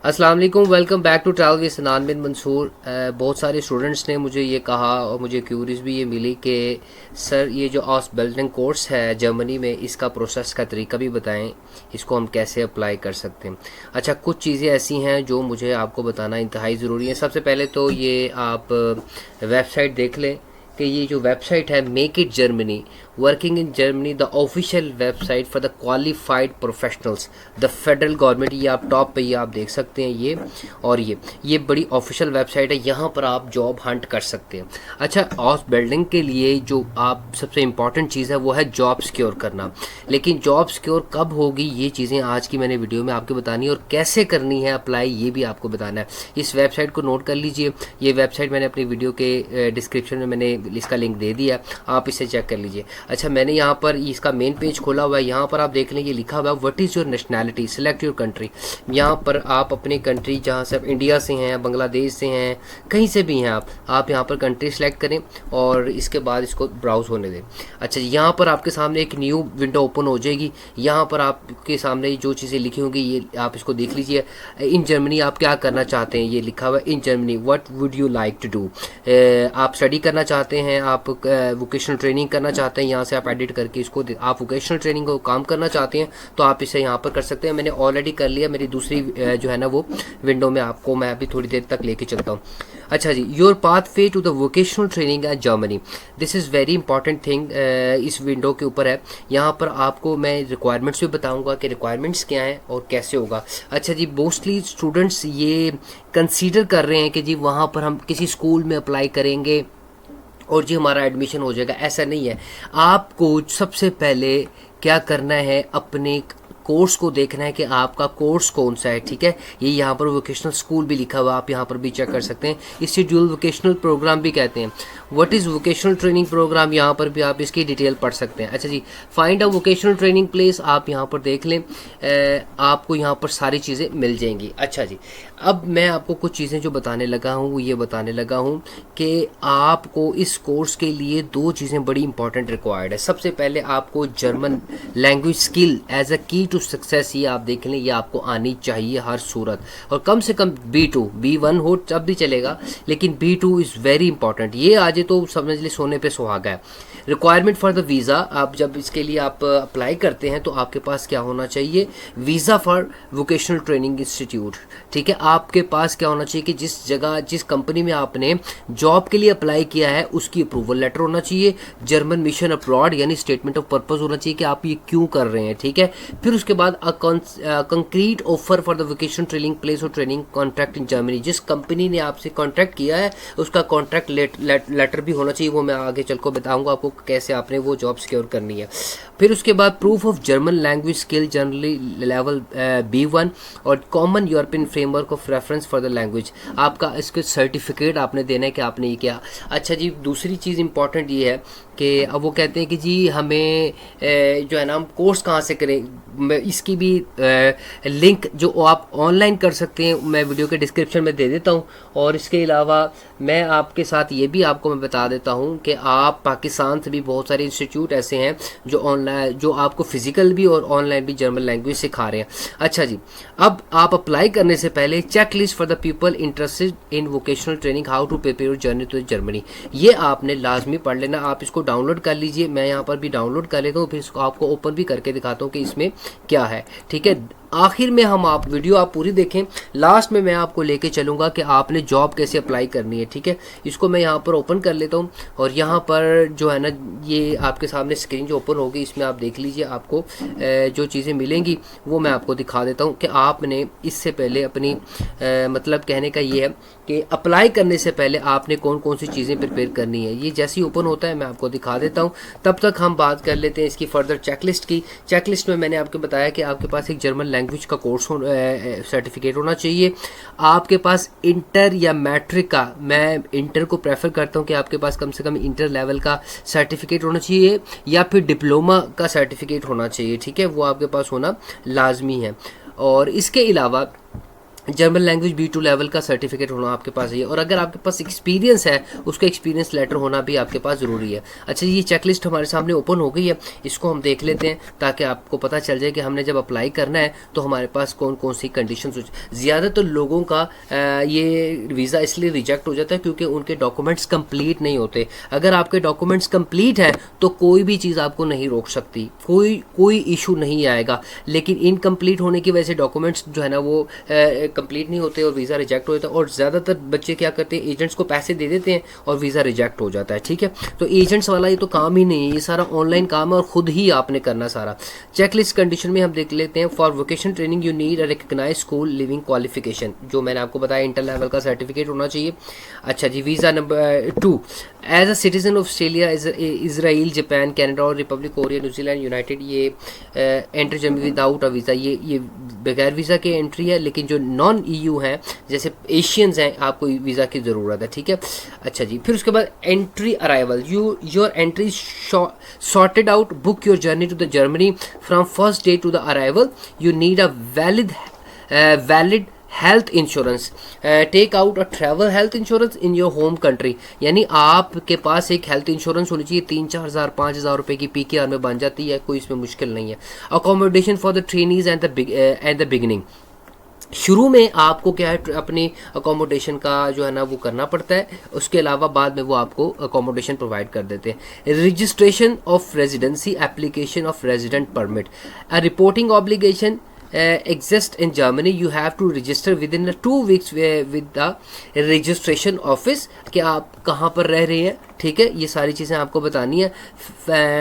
अस्सलाम वालेकुम, welcome back to travel with Sanan bin Mansoor. बहुत सारे स्टूडेंट्स ने मुझे ये कहा और मुझे क्यूरीज भी ये मिली कि सर ये जो ऑसबिल्डिंग कोर्स है जर्मनी में, इसका प्रोसेस का तरीका भी बताएं, इसको हम कैसे अप्लाई कर सकते हैं। अच्छा, कुछ चीज़ें ऐसी हैं जो मुझे आपको बताना इंतहाई ज़रूरी है। सबसे पहले तो ये आप वेबसाइट देख लें कि ये जो वेबसाइट है make it Germany, working in Germany, the official website for the qualified professionals, the federal government. ये आप टॉप पे ये आप देख सकते हैं ये, और ये बड़ी ऑफिशियल वेबसाइट है, यहाँ पर आप जॉब हंट कर सकते हैं। अच्छा, हाउस बिल्डिंग के लिए जो आप सबसे इम्पॉर्टेंट चीज़ है वो है जॉब सिक्योर करना। लेकिन जॉब सिक्योर कब होगी, ये चीज़ें आज की मैंने वीडियो में आपको बतानी है, और कैसे करनी है अप्लाई ये भी आपको बताना है। इस वेबसाइट को नोट कर लीजिए। ये वेबसाइट मैंने अपनी वीडियो के डिस्क्रिप्शन में मैंने इसका लिंक दे दिया, आप इसे चेक कर लीजिए। अच्छा, मैंने यहाँ पर इसका मेन पेज खोला हुआ है, यहाँ पर आप देख लें ये लिखा हुआ है what is your nationality, select your country. यहाँ पर आप अपनी कंट्री, जहाँ से आप इंडिया से हैं, बांग्लादेश से हैं, कहीं से भी हैं आप यहाँ पर कंट्री सेलेक्ट करें और इसके बाद इसको ब्राउज होने दें। अच्छा, यहाँ पर आपके सामने एक न्यू विंडो ओपन हो जाएगी। यहाँ पर आपके सामने जो चीज़ें लिखी होंगी ये आप इसको देख लीजिए। इन जर्मनी आप क्या करना चाहते हैं, ये लिखा हुआ है in Germany what would you like to do. आप स्टडी करना चाहते हैं, आप वोकेशनल ट्रेनिंग करना चाहते हैं, यहाँ से आप एडिट करके इसको आप वोकेशनल ट्रेनिंग को काम करना चाहते हैं तो आप इसे यहाँ पर कर सकते हैं। मैंने ऑलरेडी कर लिया, मेरी दूसरी जो है ना वो विंडो में आपको मैं अभी थोड़ी देर तक लेके चलता हूँ। अच्छा जी, your path way to the vocational training at Germany, this is very important thing इस विंडो के ऊपर है। यहाँ पर आपको मैं रिक्वायरमेंट्स भी बताऊँगा कि रिक्वायरमेंट्स क्या हैं और कैसे होगा। अच्छा जी, मोस्टली स्टूडेंट्स ये कंसीडर कर रहे हैं कि जी वहाँ पर हम किसी स्कूल में अप्लाई करेंगे और जी हमारा एडमिशन हो जाएगा। ऐसा नहीं है। आपको सबसे पहले क्या करना है, अपने कोर्स को देखना है कि आपका कोर्स कौन सा है। ठीक है, ये यहाँ पर वोकेशनल स्कूल भी लिखा हुआ, आप यहाँ पर भी चेक कर सकते हैं। इसे ड्यूल वोकेशनल प्रोग्राम भी कहते हैं। What is vocational training programme, यहाँ पर भी आप इसकी डिटेल पढ़ सकते हैं। अच्छा जी, find a vocational training place, आप यहाँ पर देख लें, आपको यहाँ पर सारी चीज़ें मिल जाएंगी। अच्छा जी, अब मैं आपको कुछ चीज़ें जो बताने लगा हूँ वो ये बताने लगा हूँ कि आपको इस कोर्स के लिए दो चीज़ें बड़ी इंपॉर्टेंट रिक्वायर्ड है। सबसे पहले आपको German language skill as a key to success, ये आप देख लें, ये आपको आनी चाहिए हर सूरत, और कम से कम B2, B1 हो तब भी चलेगा, लेकिन B2 इज़ वेरी इंपॉर्टेंट। ये आ जाए तो समझ ली सोने पे सुहागा है। रिक्वायरमेंट फॉर द वीज़ा, आप जब इसके लिए आप अप्लाई करते हैं तो आपके पास क्या होना चाहिए, visa for vocational training institute. ठीक है, आपके पास क्या होना चाहिए कि जिस जगह जिस कंपनी में आपने जॉब के लिए अप्लाई किया है उसकी अप्रूवल लेटर होना चाहिए, जर्मन मिशन अब्रॉड यानी स्टेटमेंट ऑफ पर्पस होना चाहिए कि आप ये क्यों कर रहे हैं। ठीक है, फिर उसके बाद concrete offer for the vocational training place और ट्रेनिंग कॉन्ट्रैक्ट इन जर्मनी, जिस कंपनी ने आपसे कॉन्ट्रैक्ट किया है उसका कॉन्ट्रैक्ट लेटर भी होना चाहिए। वो मैं आगे चल कर बताऊंगा आपको कैसे आपने वो जॉब सिक्योर करनी है। फिर उसके बाद proof of German language skill generally level B1 और common European framework of reference for the language, आपका इसके सर्टिफिकेट आपने देना है कि आपने ये किया। अच्छा जी, दूसरी चीज़ इंपॉर्टेंट ये है कि अब वो कहते हैं कि जी हमें जो है ना हम कोर्स कहाँ से करें, इसकी भी लिंक जो आप ऑनलाइन कर सकते हैं मैं वीडियो के डिस्क्रिप्शन में दे देता हूँ। और इसके अलावा मैं आपके साथ ये भी आपको मैं बता देता हूँ कि आप पाकिस्तान से भी बहुत सारे इंस्टीट्यूट ऐसे हैं जो ऑनलाइन, जो आपको फिजिकल भी और ऑनलाइन भी जर्मन लैंग्वेज सिखा रहे हैं। अच्छा जी, अब आप अप्लाई करने से पहले checklist for the people interested in vocational training, how to prepare your journey to Germany, ये आपने लाजमी पढ़ लेना। आप इसको डाउनलोड कर लीजिए, मैं यहाँ पर भी डाउनलोड कर लेता हूँ, फिर इसको आपको ओपन भी करके दिखाता हूँ कि इसमें क्या है। ठीक है, आखिर में हम आप वीडियो आप पूरी देखें, लास्ट में मैं आपको लेके चलूँगा कि आपने जॉब कैसे अप्लाई करनी है। ठीक है, इसको मैं यहाँ पर ओपन कर लेता हूँ और यहाँ पर जो है ना ये आपके सामने स्क्रीन जो ओपन होगी इसमें आप देख लीजिए, आपको जो चीज़ें मिलेंगी वो मैं आपको दिखा देता हूँ कि आपने इससे पहले अपनी मतलब कहने का ये है कि अप्लाई करने से पहले आपने कौन कौन सी चीज़ें प्रिपेयर करनी है। ये जैसे ही ओपन होता है मैं आपको दिखा देता हूँ। तब तक हम बात कर लेते हैं इसकी फर्दर चेकलिस्ट की। चेकलिस्ट में मैंने आपको बताया कि आपके पास एक जर्मन लैंग्वेज का कोर्स सर्टिफिकेट होना चाहिए, आपके पास इंटर या मैट्रिक का, मैं इंटर को प्रेफर करता हूं कि आपके पास कम से कम इंटर लेवल का सर्टिफिकेट होना चाहिए या फिर डिप्लोमा का सर्टिफिकेट होना चाहिए। ठीक है, वो आपके पास होना लाजमी है। और इसके अलावा जर्मन लैंग्वेज B2 लेवल का सर्टिफिकेट होना आपके पास है, और अगर आपके पास एक्सपीरियंस है उसका एक्सपीरियंस लेटर होना भी आपके पास ज़रूरी है। अच्छा, ये चेकलिस्ट हमारे सामने ओपन हो गई है, इसको हम देख लेते हैं ताकि आपको पता चल जाए कि हमने जब अप्लाई करना है तो हमारे पास कौन कौन सी कंडीशन। ज़्यादातर लोगों का ये वीज़ा इसलिए रिजेक्ट हो जाता है क्योंकि उनके डॉक्यूमेंट्स कंप्लीट नहीं होते। अगर आपके डॉक्यूमेंट्स कंप्लीट हैं तो कोई भी चीज़ आपको नहीं रोक सकती, कोई इशू नहीं आएगा। लेकिन इनकम्प्लीट होने की वजह से डॉक्यूमेंट्स जो है ना वो कंप्लीट नहीं होते और वीज़ा रिजेक्ट हो जाता है। और ज़्यादातर बच्चे क्या करते हैं, एजेंट्स को पैसे दे देते हैं और वीज़ा रिजेक्ट हो जाता है। ठीक है, तो एजेंट्स वाला ये तो काम ही नहीं है, ये सारा ऑनलाइन काम है और ख़ुद ही आपने करना सारा। चेकलिस्ट कंडीशन में हम देख लेते हैं। For vocational training you need a recognised school leaving qualification, जो मैंने आपको बताया इंटर लेवल का सर्टिफिकेट होना चाहिए। अच्छा जी, visa number 2, as a citizen of Australia, Israel, Japan, Canada और रिपब्लिक कोरिया, न्यूजीलैंड, यूनाइटेड, ये enter Germany without a visa, ये बगैर वीज़ा के एंट्री है। लेकिन जो नॉन EU हैं जैसे एशियंस हैं, आपको वीज़ा की ज़रूरत है। ठीक है, अच्छा जी, फिर उसके बाद entry arrival, your entry sorted out, book your journey to the Germany from first day to the arrival, you need a valid health insurance, take out a travel health insurance in your home country, यानी आपके पास एक health insurance होनी चाहिए। 3-4 हज़ार 5 हज़ार रुपये की PKR में बन जाती है, कोई इसमें मुश्किल नहीं है। Accommodation for the trainees and the beginning, शुरू में आपको क्या है अपनी अकोमोडेशन का जो है ना वो करना पड़ता है, उसके अलावा बाद में वो आपको अकोमोडेशन प्रोवाइड कर देते हैं। Registration of residency, application of resident permit, a reporting obligation exist in Germany, you have to register within 2 weeks with the registration office कि आप कहाँ पर रह रहे हैं। ठीक है, ये सारी चीज़ें आपको बतानी है।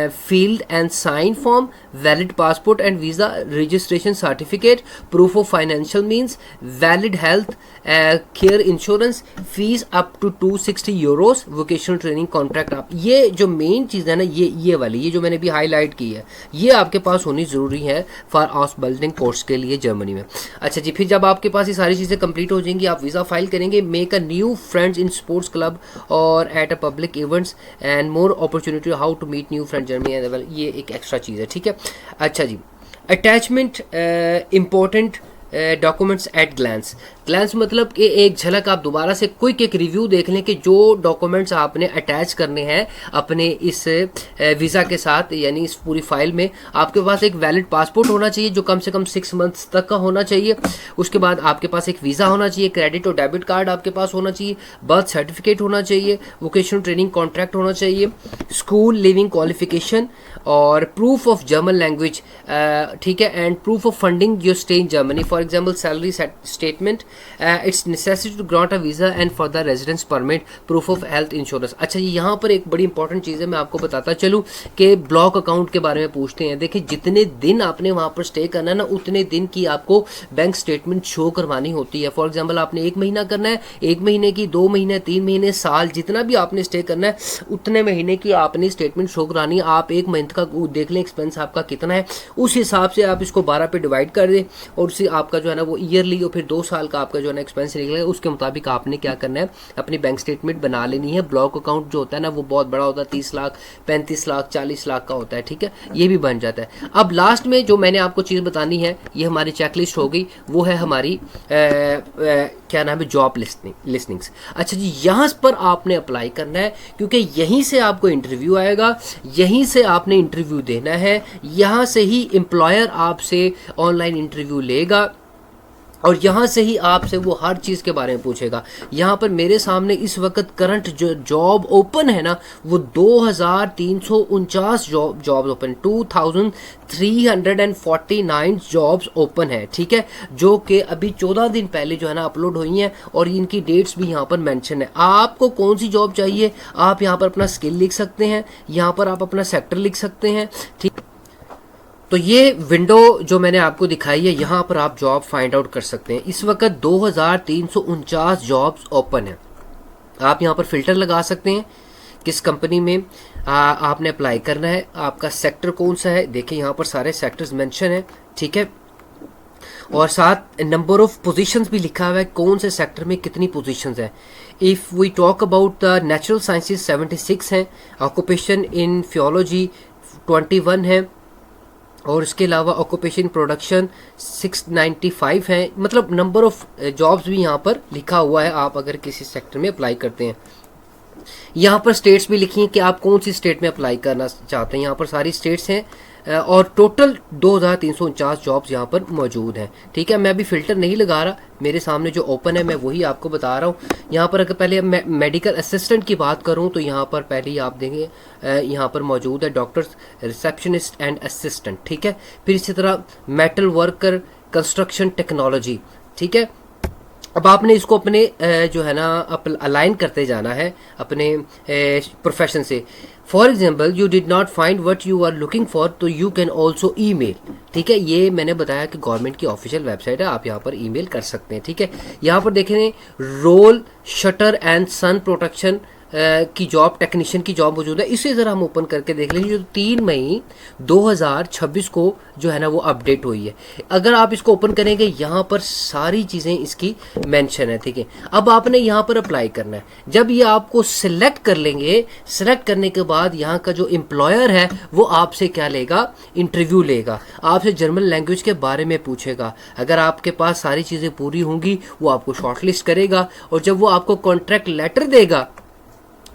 Filled and sign form, valid passport and visa, registration certificate, proof of financial means, valid health care insurance, fees up to 260 euros, vocational training contract. आप ये जो मेन चीज़ है ना, ये वाली, ये जो मैंने भी हाईलाइट की है, ये आपके पास होनी ज़रूरी है फॉर आउसबिल्डिंग कोर्स के लिए जर्मनी में। अच्छा जी, फिर जब आपके पास ये सारी चीज़ें कंप्लीट हो जाएंगी, आप वीज़ा फाइल करेंगे। Make a new friends in sports club और at a public events and more opportunity how to meet new friend Germany, ये एक एक्स्ट्रा चीज़ है। ठीक है, अच्छा जी, attachment important documents at glance मतलब कि एक झलक, आप दोबारा से क्विक एक रिव्यू देख लें कि जो डॉक्यूमेंट्स आपने अटैच करने हैं अपने इस वीज़ा के साथ, यानी इस पूरी फाइल में। आपके पास एक वैलिड पासपोर्ट होना चाहिए जो कम से कम 6 मंथ्स तक का होना चाहिए। उसके बाद आपके पास एक वीज़ा होना चाहिए, क्रेडिट और डेबिट कार्ड आपके पास होना चाहिए, बर्थ सर्टिफिकेट होना चाहिए, वोकेशनल ट्रेनिंग कॉन्ट्रैक्ट होना चाहिए, स्कूल लिविंग क्वालिफिकेशन और प्रूफ ऑफ जर्मन लैंग्वेज। ठीक है, and proof of funding your stay in Germany, for example salary statement, it's necessity to grant a visa and for the residence permit, proof of health insurance. अच्छा, यहाँ पर एक बड़ी important चीज़ है, मैं आपको बताता चलूँ कि ब्लॉक अकाउंट के बारे में पूछते हैं। देखिए, जितने दिन आपने वहाँ पर स्टे करना है ना, उतने दिन की आपको बैंक स्टेटमेंट शो करवानी होती है। फॉर एग्जाम्पल आपने 1 महीना करना है, 1 महीने की, 2 महीने, 3 महीने, साल, जितना भी आपने स्टे करना है उतने महीने की आपने स्टेटमेंट शो करानी है। आप 1 मंथ का देख लें एक्सपेंस आपका कितना है, उस हिसाब से आप इसको 12 पे डिवाइड कर दें और उससे आपका जो है ना वो ईयरली और फिर 2 साल का आपका जो है ना एक्सपेंस निकलेगा। उसके मुताबिक आपने क्या करना है, अपनी बैंक स्टेटमेंट बना लेनी है। ब्लॉक अकाउंट जो होता है ना वो बहुत बड़ा होता है, 30 लाख, 35 लाख, 40 लाख का होता है। ठीक है, ये भी बन जाता है। अब लास्ट में जो मैंने आपको चीज़ बतानी है, ये हमारी चेकलिस्ट हो गई, वो है हमारी क्या नाम है, जॉब लिस्टिंग्स। अच्छा जी, यहाँ पर आपने अप्लाई करना है क्योंकि यहीं से आपको इंटरव्यू आएगा, यहीं से आपने इंटरव्यू देना है, यहाँ से ही एम्प्लॉयर आपसे ऑनलाइन इंटरव्यू लेगा और यहाँ से ही आपसे वो हर चीज़ के बारे में पूछेगा। यहाँ पर मेरे सामने इस वक्त करंट जो जॉब ओपन है ना, वो 2349 जॉब्स ओपन, 2349 जॉब्स ओपन है। ठीक है, जो कि अभी 14 दिन पहले जो है ना अपलोड हुई हैं और इनकी डेट्स भी यहाँ पर मेंशन है। आपको कौन सी जॉब चाहिए, आप यहाँ पर अपना स्किल लिख सकते हैं, यहाँ पर आप अपना सेक्टर लिख सकते हैं। ठीक, तो ये विंडो जो मैंने आपको दिखाई है, यहाँ पर आप जॉब फाइंड आउट कर सकते हैं। इस वक्त 2349 जॉब्स ओपन है। आप यहाँ पर फिल्टर लगा सकते हैं किस कंपनी में आपने अप्लाई करना है, आपका सेक्टर कौन सा है। देखिए, यहाँ पर सारे सेक्टर्स मेंशन है। ठीक है, और साथ नंबर ऑफ पोजीशंस भी लिखा हुआ है, कौन से सेक्टर में कितनी पोजीशंस है। If we talk about the natural sciences 76 हैं, ऑक्यूपेशन इन फियोलॉजी 21 है, और इसके अलावा ऑक्यूपेशन प्रोडक्शन 695 है, मतलब नंबर ऑफ जॉब्स भी यहाँ पर लिखा हुआ है आप अगर किसी सेक्टर में अप्लाई करते हैं। यहाँ पर स्टेट्स भी लिखी हैं कि आप कौन सी स्टेट में अप्लाई करना चाहते हैं, यहाँ पर सारी स्टेट्स हैं और टोटल 2349 जॉब्स यहाँ पर मौजूद हैं। ठीक है, मैं अभी फ़िल्टर नहीं लगा रहा, मेरे सामने जो ओपन है मैं वही आपको बता रहा हूँ। यहाँ पर अगर पहले मैं मेडिकल असिस्टेंट की बात करूँ तो यहाँ पर पहले ही आप देखेंगे यहाँ पर मौजूद है डॉक्टर्स, रिसेप्शनिस्ट एंड असिस्टेंट। ठीक है, फिर इसी तरह मेटल वर्कर, कंस्ट्रक्शन टेक्नोलॉजी। ठीक है, अब आपने इसको अपने जो है ना अलाइन करते जाना है अपने प्रोफेशन से। For example you did not find what you are looking for, तो यू कैन ऑल्सो ईमेल। ठीक है, ये मैंने बताया कि गवर्नमेंट की ऑफिशियल वेबसाइट है, आप यहाँ पर ईमेल कर सकते हैं। ठीक है, यहाँ पर देखें roll shutter and sun protection की जॉब, टेक्नीशियन की जॉब मौजूद है। इसे ज़रा हम ओपन करके देख लीजिए, जो 3 मई 2026 को जो है ना वो अपडेट हुई है। अगर आप इसको ओपन करेंगे यहाँ पर सारी चीज़ें इसकी मेंशन है। ठीक है, अब आपने यहाँ पर अप्लाई करना है। जब ये आपको सिलेक्ट कर लेंगे, सिलेक्ट करने के बाद यहाँ का जो एम्प्लॉयर है वो आपसे क्या लेगा, इंटरव्यू लेगा, आपसे जर्मन लैंग्वेज के बारे में पूछेगा। अगर आपके पास सारी चीज़ें पूरी होंगी वो आपको शॉर्टलिस्ट करेगा, और जब वो आपको कॉन्ट्रैक्ट लेटर देगा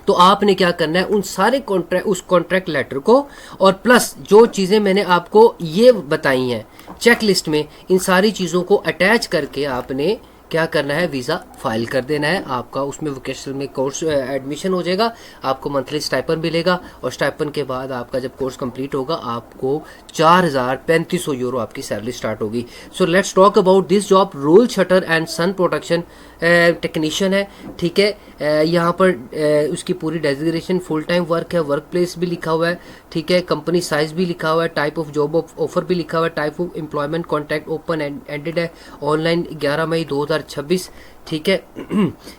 तो आपने क्या करना है, उन सारे उस कॉन्ट्रैक्ट लेटर को और प्लस जो चीज़ें मैंने आपको ये बताई हैं चेक लिस्ट में, इन सारी चीज़ों को अटैच करके आपने क्या करना है, वीज़ा फाइल कर देना है। आपका उसमें वोकेशनल में कोर्स एडमिशन हो जाएगा, आपको मंथली स्टाइपन मिलेगा, और स्टाइपन के बाद आपका जब कोर्स कंप्लीट होगा आपको 4,3500 यूरो आपकी सैलरी स्टार्ट होगी। So let's talk about this job. Roll shutter and sun protection technician है। ठीक है, यहाँ पर उसकी पूरी डेजिग्नेशन फुल टाइम वर्क है, वर्क प्लेस भी लिखा हुआ है। ठीक है, कंपनी साइज भी लिखा हुआ है, टाइप ऑफ जॉब ऑफर भी लिखा हुआ है, type of employment contract open ended है, ऑनलाइन 11 मई 2026। ठीक है,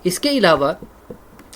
इसके अलावा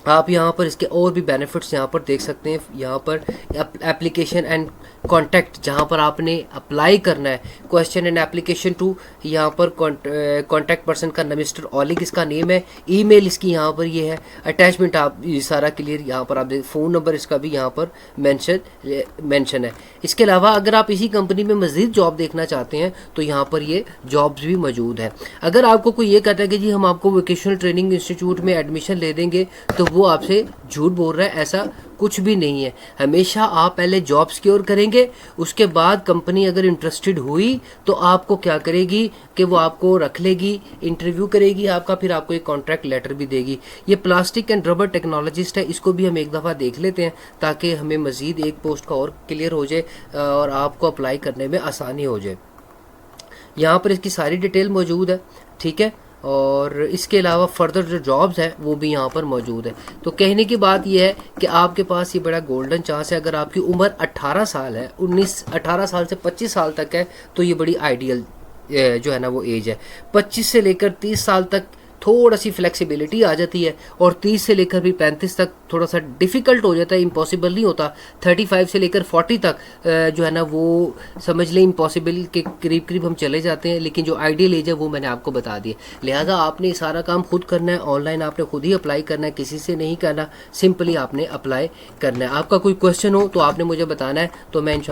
आप यहाँ पर इसके और भी बेनिफिट्स यहाँ पर देख सकते हैं। यहाँ पर एप्लीकेशन एंड कॉन्टैक्ट, जहाँ पर आपने अप्लाई करना है, क्वेश्चन एंड एप्लीकेशन टू, यहाँ पर कॉन्टैक्ट पर्सन का नाम मिस्टर ऑलिग इसका नेम है, ईमेल इसकी यहाँ पर ये है, अटैचमेंट आप ये सारा क्लियर यहाँ पर आप फ़ोन नंबर इसका भी यहाँ पर मेंशन है। इसके अलावा अगर आप इसी कंपनी में मज़ीद जॉब देखना चाहते हैं तो यहाँ पर ये जॉब्स भी मौजूद है। अगर आपको कोई ये कहता है कि जी हम आपको वोकेशनल ट्रेनिंग इंस्टीट्यूट में एडमिशन ले देंगे, तो वो आपसे झूठ बोल रहा है, ऐसा कुछ भी नहीं है। हमेशा आप पहले जॉब सिक्योर करेंगे, उसके बाद कंपनी अगर इंटरेस्टेड हुई तो आपको क्या करेगी कि वो आपको रख लेगी, इंटरव्यू करेगी आपका, फिर आपको एक कॉन्ट्रैक्ट लेटर भी देगी। ये प्लास्टिक एंड रबर टेक्नोलॉजिस्ट है, इसको भी हम एक दफ़ा देख लेते हैं ताकि हमें मज़ीद एक पोस्ट का और क्लियर हो जाए और आपको अप्लाई करने में आसानी हो जाए। यहाँ पर इसकी सारी डिटेल मौजूद है। ठीक है, और इसके अलावा फर्दर जो जॉब्स हैं वो भी यहाँ पर मौजूद है। तो कहने की बात यह है कि आपके पास ये बड़ा गोल्डन चांस है। अगर आपकी उम्र 18 साल है, 18 साल से 25 साल तक है, तो ये बड़ी आइडियल जो है ना वो एज है। 25 से लेकर 30 साल तक थोड़ा सी फ्लेक्सिबिलिटी आ जाती है, और 30 से लेकर भी 35 तक थोड़ा सा डिफ़िकल्ट हो जाता है, इम्पॉसिबल नहीं होता। 35 से लेकर 40 तक जो है ना वो समझ लें इम्पॉसिबल के करीब करीब हम चले जाते हैं, लेकिन जो आइडियल एज है वो मैंने आपको बता दी। लिहाजा आपने सारा काम खुद करना है, ऑनलाइन आपने खुद ही अप्लाई करना है, किसी से नहीं करना, सिंपली आपने अप्लाई करना है। आपका कोई क्वेश्चन हो तो आपने मुझे बताना है, तो मैं इंशाल्लाह